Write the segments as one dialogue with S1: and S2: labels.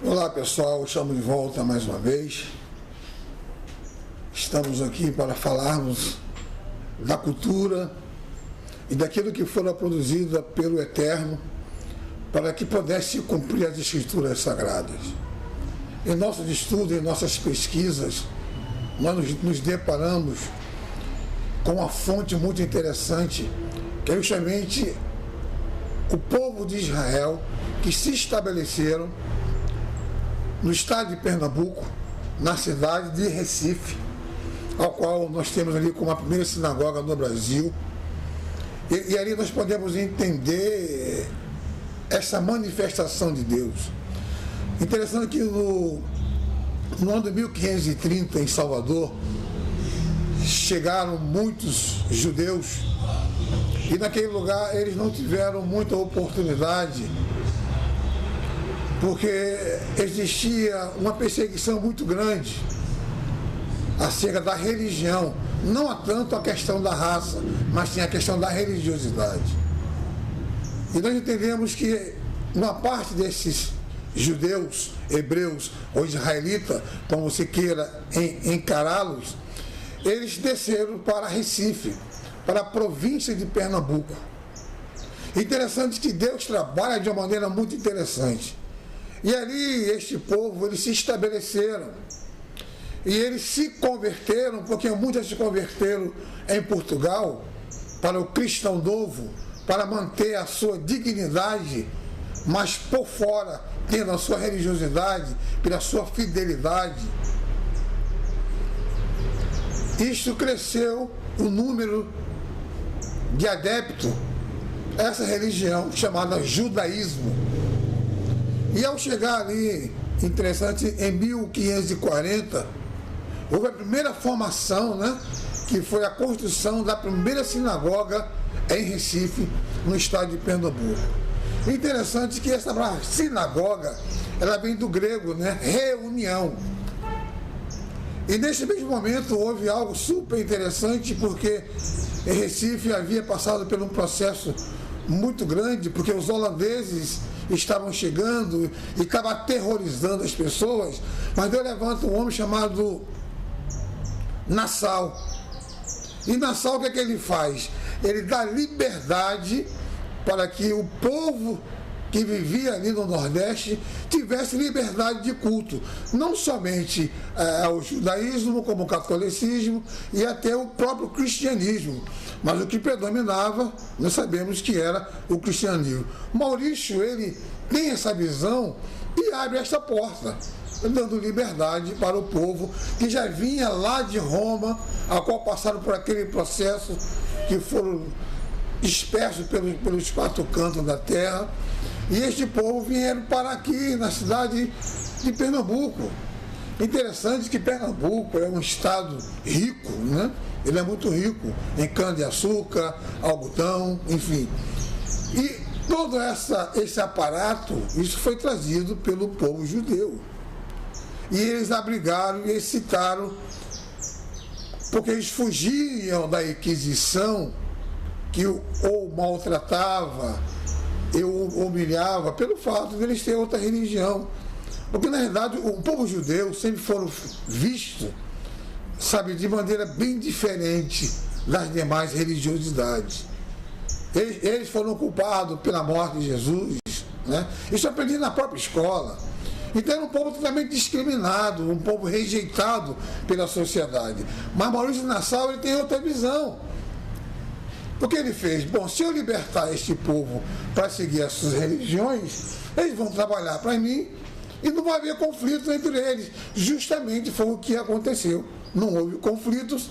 S1: Olá pessoal, estamos de volta mais uma vez. Estamos aqui para falarmos da cultura e daquilo que fora produzido pelo Eterno para que pudesse cumprir as Escrituras Sagradas. Em nossos estudos, em nossas pesquisas, nós nos deparamos com uma fonte muito interessante, que é justamente o povo de Israel que se estabeleceram no estado de Pernambuco, na cidade de Recife, ao qual nós temos ali como a primeira sinagoga no Brasil. E ali nós podemos entender essa manifestação de Deus. Interessante que no ano de 1530, em Salvador, chegaram muitos judeus e naquele lugar eles não tiveram muita oportunidade, porque existia uma perseguição muito grande acerca da religião, não tanto a questão da raça, mas sim a questão da religiosidade. E nós entendemos que uma parte desses judeus, hebreus ou israelitas, como você queira encará-los, eles desceram para Recife, para a província de Pernambuco. Interessante que Deus trabalha de uma maneira muito interessante. E ali este povo, eles se estabeleceram. E eles se converteram, porque muitos se converteram em Portugal para o cristão novo, para manter a sua dignidade, mas por fora, tendo a sua religiosidade, pela sua fidelidade. Isto cresceu o número de adeptos a essa religião chamada judaísmo. E ao chegar ali, interessante, em 1540, houve a primeira formação, que foi a construção da primeira sinagoga em Recife, no estado de Pernambuco. Interessante que essa sinagoga, ela vem do grego, reunião. E nesse mesmo momento houve algo super interessante, porque em Recife havia passado por um processo muito grande, porque os holandeses estavam chegando e estavam aterrorizando as pessoas, mas Deus levanta um homem chamado Nassau. E Nassau, o que é que ele faz? Ele dá liberdade para que o povo que vivia ali no Nordeste tivesse liberdade de culto, não somente ao judaísmo, como o catolicismo e até o próprio cristianismo, mas o que predominava, nós sabemos que era o cristianismo. Maurício, ele tem essa visão e abre esta porta, dando liberdade para o povo que já vinha lá de Roma, a qual passaram por aquele processo, que foram dispersos pelos quatro cantos da terra, e este povo vieram para aqui, na cidade de Pernambuco. Interessante que Pernambuco é um estado rico, Ele é muito rico em cana-de-açúcar, algodão, enfim. E todo esse aparato, isso foi trazido pelo povo judeu. E eles abrigaram e excitaram, porque eles fugiam da Inquisição, que ou maltratava, eu humilhava, pelo fato de eles terem outra religião. Porque, na verdade, o povo judeu sempre foram vistos, de maneira bem diferente das demais religiosidades. Eles foram culpados pela morte de Jesus, Isso eu aprendi na própria escola. Então era um povo totalmente discriminado, um povo rejeitado pela sociedade. Mas Maurício Nassau, ele tem outra visão. O que ele fez? Bom, se eu libertar este povo para seguir as suas religiões, eles vão trabalhar para mim e não vai haver conflitos entre eles. Justamente foi o que aconteceu. Não houve conflitos,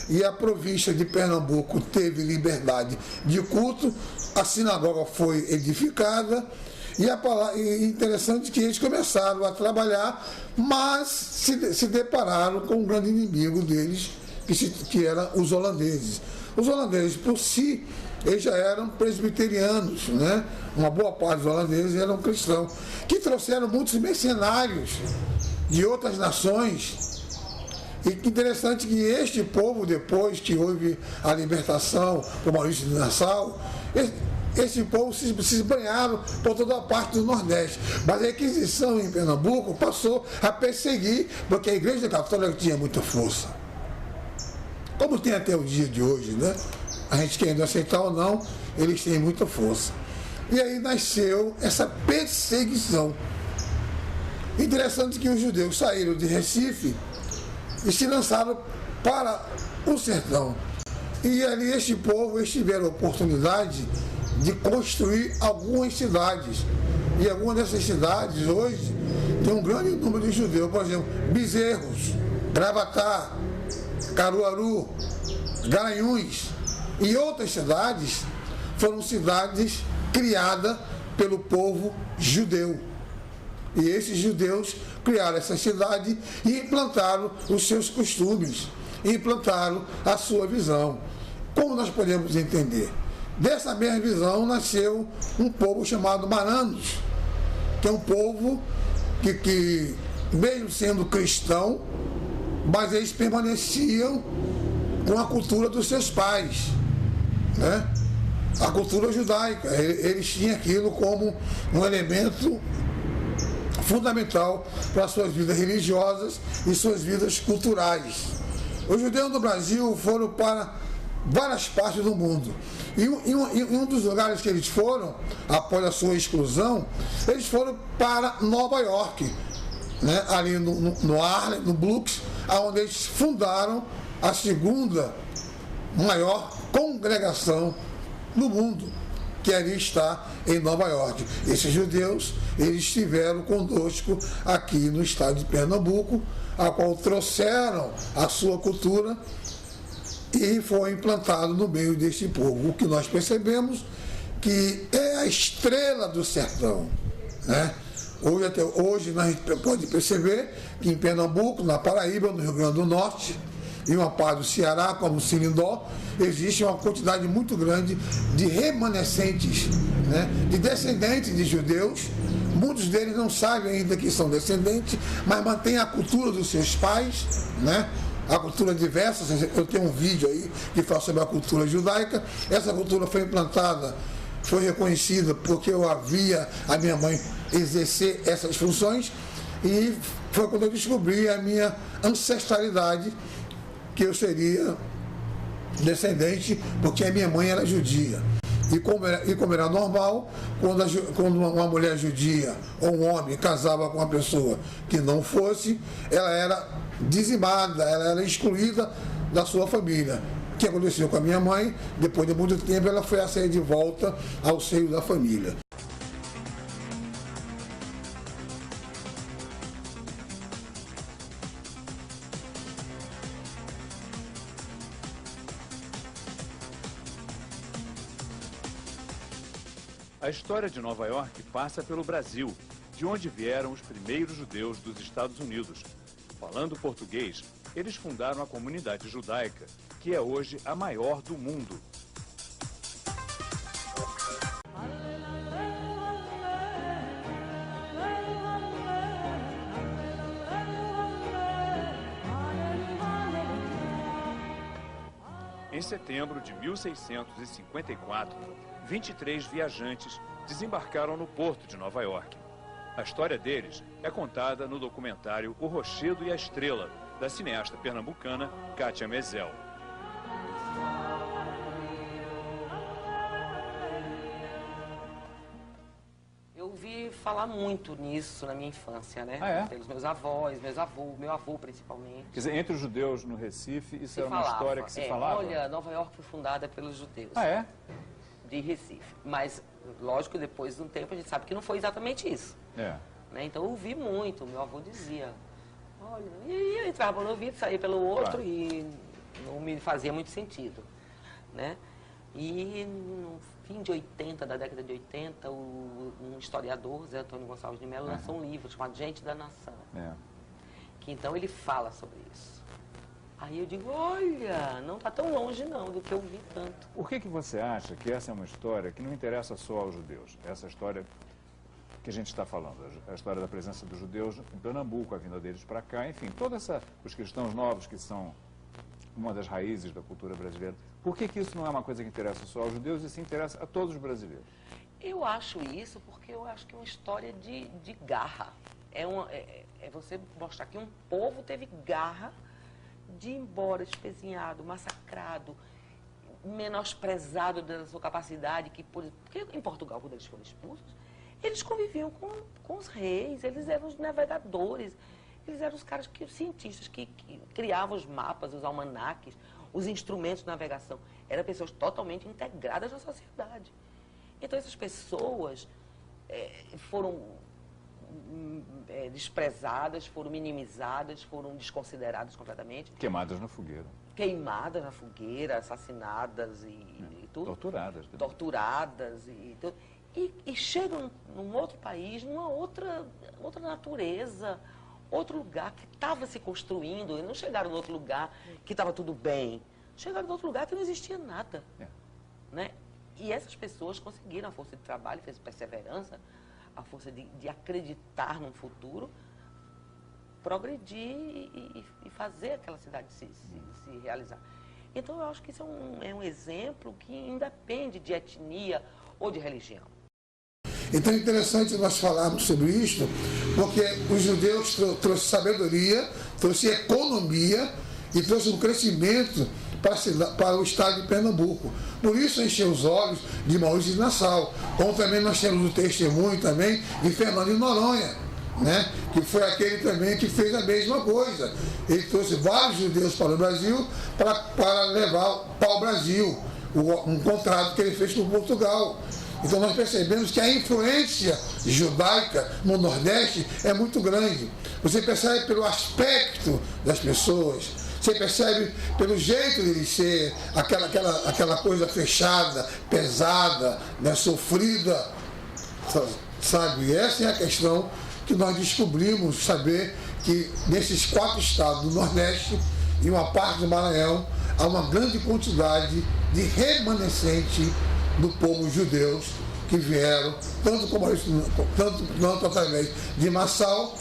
S1: E a província de Pernambuco teve liberdade de culto, a sinagoga foi edificada, e interessante que eles começaram a trabalhar, mas se depararam com um grande inimigo deles, que eram os holandeses. Os holandeses, por si, eles já eram presbiterianos, Uma boa parte dos holandeses eram cristãos, que trouxeram muitos mercenários de outras nações. E que interessante que este povo, depois que houve a libertação por Maurício de Nassau, esse povo se esbanharam por toda a parte do Nordeste. Mas a Inquisição em Pernambuco passou a perseguir, porque a Igreja Católica tinha muita força. Como tem até o dia de hoje, né? A gente querendo aceitar ou não, eles têm muita força. E aí nasceu essa perseguição. Interessante que os judeus saíram de Recife e se lançaram para o sertão. E ali este povo, eles tiveram a oportunidade de construir algumas cidades. E algumas dessas cidades hoje tem um grande número de judeus, por exemplo, Bezerros, Gravatá, Caruaru, Garanhuns e outras cidades foram cidades criadas pelo povo judeu. E esses judeus criaram essa cidade e implantaram os seus costumes, implantaram a sua visão. Como nós podemos entender? Dessa mesma visão nasceu um povo chamado Maranos, que é um povo que mesmo sendo cristão, mas eles permaneciam com a cultura dos seus pais, né? A cultura judaica. Eles tinham aquilo como um elemento fundamental para suas vidas religiosas e suas vidas culturais. Os judeus do Brasil foram para várias partes do mundo. E um dos lugares que eles foram, após a sua exclusão, eles foram para Nova York, né? Ali no Harlem, no Bronx, onde eles fundaram a segunda maior congregação no mundo, que ali está em Nova York. Esses judeus, eles estiveram conosco aqui no estado de Pernambuco, a qual trouxeram a sua cultura e foi implantado no meio deste povo. O que nós percebemos que é a estrela do sertão, né? Hoje nós pode perceber que em Pernambuco, na Paraíba, no Rio Grande do Norte e uma parte do Ceará, como o Sinindó, existe uma quantidade muito grande de remanescentes, né? De descendentes de judeus. Muitos deles não sabem ainda que são descendentes, mas mantêm a cultura dos seus pais, né? A cultura diversa. Eu tenho um vídeo aí que fala sobre a cultura judaica. Essa cultura foi implantada, foi reconhecida porque eu havia a minha mãe exercer essas funções, e foi quando eu descobri a minha ancestralidade, que eu seria descendente, porque a minha mãe era judia. E como era normal, quando uma mulher judia ou um homem casava com uma pessoa que não fosse, ela era dizimada, ela era excluída da sua família. O que aconteceu com a minha mãe? Depois de muito tempo, ela foi a sair de volta ao seio da família.
S2: A história de Nova York passa pelo Brasil, de onde vieram os primeiros judeus dos Estados Unidos. Falando português, eles fundaram a comunidade judaica, que é hoje a maior do mundo. Em setembro de 1654, 23 viajantes desembarcaram no porto de Nova York. A história deles é contada no documentário O Rochedo e a Estrela, da cineasta pernambucana Kátia Mezel.
S3: Eu ouvi falar muito nisso na minha infância, né?
S4: Ah, é?
S3: Pelos meus avós, meu avô principalmente.
S4: Quer dizer, entre os judeus no Recife, isso
S3: Se
S4: era uma
S3: falava,
S4: história que se falava?
S3: Olha, Nova York foi fundada pelos judeus.
S4: Ah, é?
S3: De Recife. Mas, lógico, depois de um tempo a gente sabe que não foi exatamente isso.
S4: É.
S3: Né? Então eu ouvi muito, meu avô dizia, olha, e eu entrava no ouvido, saía pelo outro,
S4: Claro.
S3: E não me fazia muito sentido, né? E no fim de 80, da década de 80, um historiador, Zé Antônio Gonçalves de Mello, lançou um livro chamado Gente da Nação,
S4: É.
S3: que então ele fala sobre isso. Aí eu digo, olha, não está tão longe não do que eu vi tanto.
S4: Por que você acha que essa é uma história que não interessa só aos judeus? Essa história que a gente está falando, a história da presença dos judeus em Pernambuco, a vinda deles para cá, enfim, os cristãos novos que são uma das raízes da cultura brasileira. Por que isso não é uma coisa que interessa só aos judeus e se interessa a todos os brasileiros?
S3: Eu acho isso porque eu acho que é uma história de garra. É você mostrar que um povo teve garra de ir embora espezinhado, massacrado, menosprezado da sua capacidade. Porque em Portugal, quando eles foram expulsos, eles conviviam com os reis, eles eram os navegadores, eles eram os caras, os cientistas que criavam os mapas, os almanaques, os instrumentos de navegação. Eram pessoas totalmente integradas na sociedade. Então essas pessoas foram desprezadas, foram minimizadas, foram desconsideradas completamente.
S4: Queimadas na fogueira.
S3: Queimadas na fogueira, assassinadas e tudo.
S4: Torturadas. Também.
S3: Torturadas e tudo. E chegam num outro país, numa outra natureza, outro lugar que estava se construindo. E não chegaram num outro lugar que estava tudo bem. Chegaram num outro lugar que não existia nada. Né? E essas pessoas conseguiram, a força de trabalho, fez perseverança, a força de acreditar num futuro, progredir e fazer aquela cidade se realizar. Então, eu acho que isso é um exemplo que independe de etnia ou de religião.
S1: Então é interessante nós falarmos sobre isso, porque os judeus trouxeram sabedoria, trouxeram economia e trouxeram um crescimento para o estado de Pernambuco. Por isso encheu os olhos de Maurício de Nassau. Como também nós temos o testemunho também de Fernando de Noronha, né? Que foi aquele também que fez a mesma coisa. Ele trouxe vários judeus para o Brasil para levar para o Brasil um contrato que ele fez com Portugal. Então nós percebemos que a influência judaica no Nordeste é muito grande. Você percebe pelo aspecto das pessoas, você percebe pelo jeito de ser, aquela coisa fechada, pesada, né, sofrida, sabe? E essa é a questão que nós descobrimos, saber que nesses 4 estados do Nordeste e uma parte do Maranhão, há uma grande quantidade de remanescente do povo judeus que vieram, tanto através de Nassau,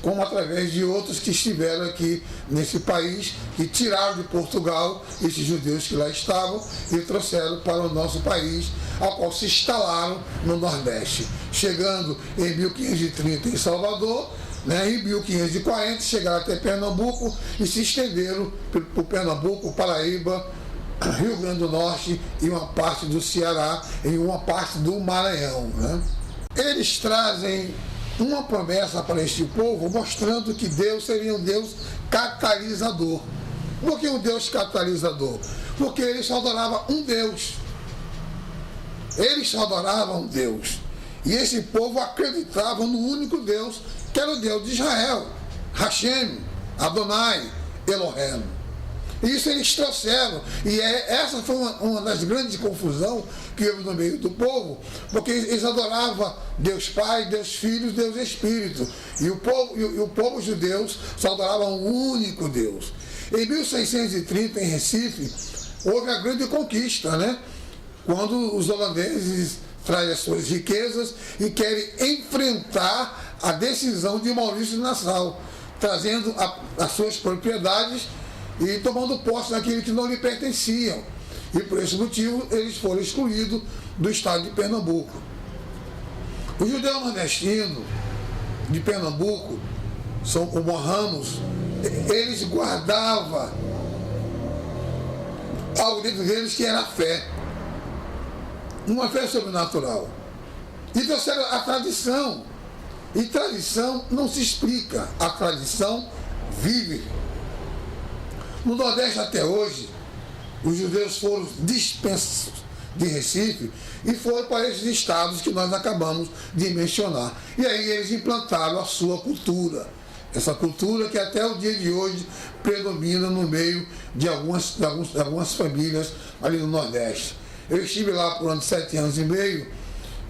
S1: como através de outros que estiveram aqui nesse país, que tiraram de Portugal esses judeus que lá estavam e trouxeram para o nosso país, ao qual se instalaram no Nordeste, chegando em 1530 em Salvador, né, em 1540 chegaram até Pernambuco e se estenderam por Pernambuco, Paraíba, Rio Grande do Norte e uma parte do Ceará e uma parte do Maranhão. Né? Eles trazem uma promessa para este povo, mostrando que Deus seria um Deus catalisador. Por que um Deus catalisador? Porque eles só adoravam um Deus. Eles só adoravam um Deus. E esse povo acreditava no único Deus, que era o Deus de Israel, Hashem, Adonai, Elohim. Isso eles trouxeram, e essa foi uma das grandes confusões que houve no meio do povo, porque eles adoravam Deus Pai, Deus Filho, Deus Espírito, e o povo judeu só adorava um único Deus. Em 1630, em Recife, houve a grande conquista, né? Quando os holandeses trazem as suas riquezas e querem enfrentar a decisão de Maurício de Nassau, trazendo as suas propriedades e tomando posse daquilo que não lhe pertenciam. E por esse motivo eles foram excluídos do estado de Pernambuco. O judeu nordestino de Pernambuco, São Ramos, eles guardavam algo dentro deles que era a fé. Uma fé sobrenatural. E trouxeram a tradição. E tradição não se explica, a tradição vive. No Nordeste até hoje, os judeus foram dispensos de Recife e foram para esses estados que nós acabamos de mencionar. E aí eles implantaram a sua cultura. Essa cultura que até o dia de hoje predomina no meio de algumas famílias ali no Nordeste. Eu estive lá por 7 anos e meio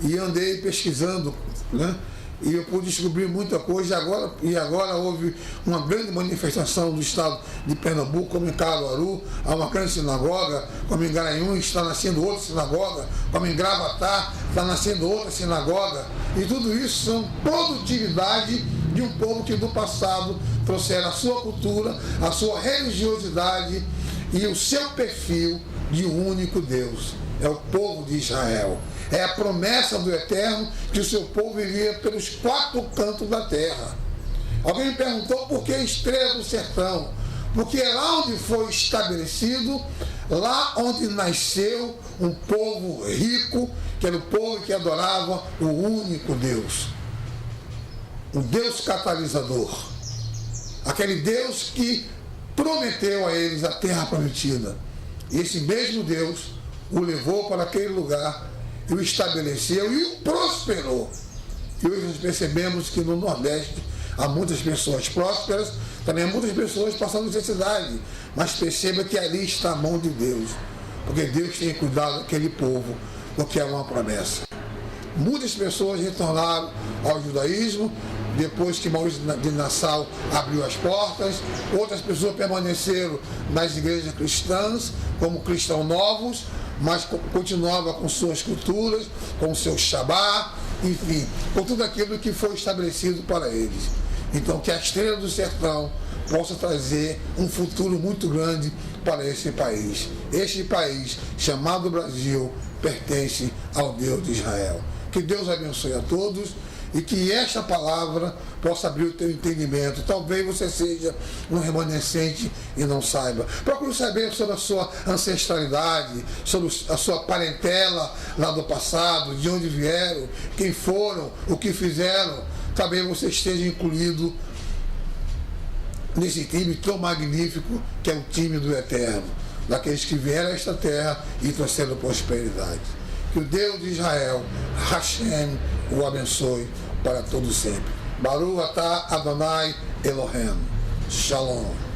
S1: e andei pesquisando, né? E eu pude descobrir muita coisa, e agora houve uma grande manifestação do estado de Pernambuco, como em Caruaru, há uma grande sinagoga, como em Garanhuns está nascendo outra sinagoga, como em Gravatá está nascendo outra sinagoga, e tudo isso são produtividade de um povo que no passado trouxeram a sua cultura, a sua religiosidade e o seu perfil de um único Deus. É o povo de Israel. É a promessa do Eterno que o seu povo iria pelos 4 cantos da terra. Alguém me perguntou por que Estrela do Sertão? Porque é lá onde foi estabelecido, lá onde nasceu um povo rico, que era o povo que adorava o único Deus. Um Deus catalisador. Aquele Deus que prometeu a eles a terra prometida. E esse mesmo Deus o levou para aquele lugar e o estabeleceu e o prosperou. E hoje nós percebemos que no Nordeste há muitas pessoas prósperas, também há muitas pessoas passando necessidade, mas perceba que ali está a mão de Deus, porque Deus tem cuidado daquele povo, porque é uma promessa. Muitas pessoas retornaram ao judaísmo depois que Maurício de Nassau abriu as portas, outras pessoas permaneceram nas igrejas cristãs como cristãos novos, mas continuavam com suas culturas, com o seu Shabá, enfim, com tudo aquilo que foi estabelecido para eles. Então, que a Estrela do Sertão possa trazer um futuro muito grande para esse país. Este país, chamado Brasil, pertence ao Deus de Israel. Que Deus abençoe a todos e que esta palavra possa abrir o teu entendimento. Talvez você seja um remanescente e não saiba. Procure saber sobre a sua ancestralidade, sobre a sua parentela lá do passado, de onde vieram, quem foram, o que fizeram. Talvez você esteja incluído nesse time tão magnífico que é o time do Eterno, daqueles que vieram a esta terra e trouxeram prosperidade. Que o Deus de Israel, Hashem, o abençoe para todo sempre. Baruch atah Adonai Elohim. Shalom.